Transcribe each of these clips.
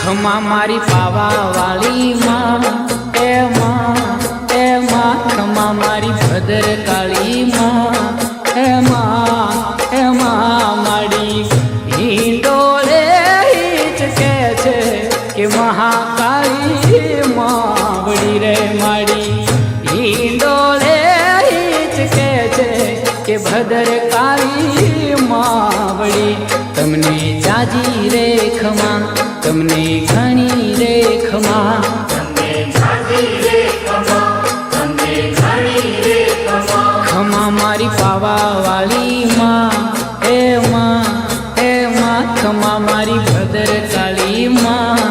ખમા મારી પાવા વાળી માં એ માં ખમા મારી ભદર કાળી માં એ માં માડી હિંડોળે હિચકે છે કે મહાકાળી માવડી રે માડી હિંડોળે હિચકે છે કે ભદર કાળી માવડી તમને જાજી રે ખમા તમને ઘણી રે ખમા તમને જાજી રે ખમા તમને ઘણી રે ખમા ખમા મારી પાવા વાળી માં એ માં ખમા મારી ભદર કાળી માં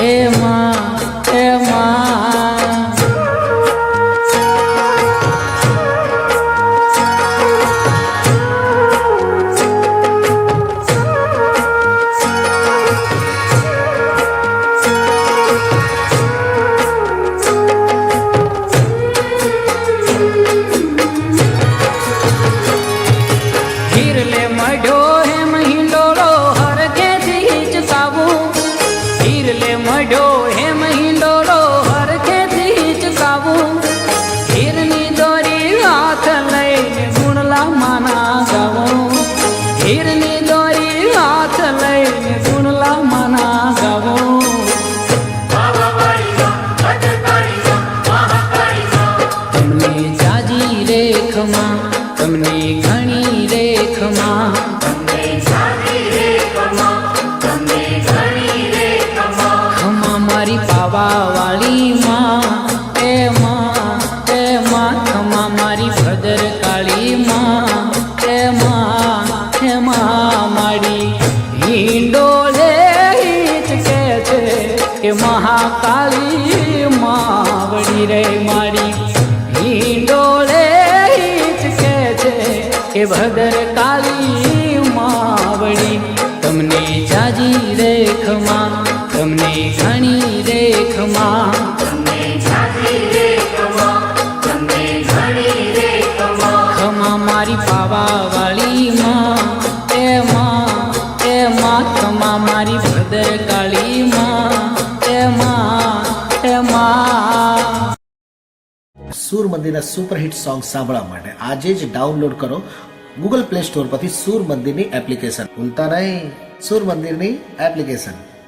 એ માં તમને ઘણી રે ખમા તમને જાજી રે ખમા તમને ઘણી રે ખમા ખમા મારી પાવા વાળી માં એ માં ખમા મારી ભદર કાળી માં એ માં માડી હિંડોળે હિચકે છે કે મહાકાળી માવડી રે માડી હિંડોળે કે ભદર કાળી માવડી તમને જાજી રે ખમા તમને ઘણી રે ખમા તમને જાજી રે ખમા તમને ઘણી રે ખમા ખમા મારી પાવા વાળી માં એ માં ખમા મારી ભદર કાળી માં એ માં સૂર મંદિરના સુપરહિટ સોંગ સાંભળવા માટે આજે જ ડાઉનલોડ કરો ગૂગલ પ્લે સ્ટોર પરથી સૂર મંદિરની એપ્લિકેશન. ભૂલતા નહીં સૂર મંદિરની એપ્લિકેશન.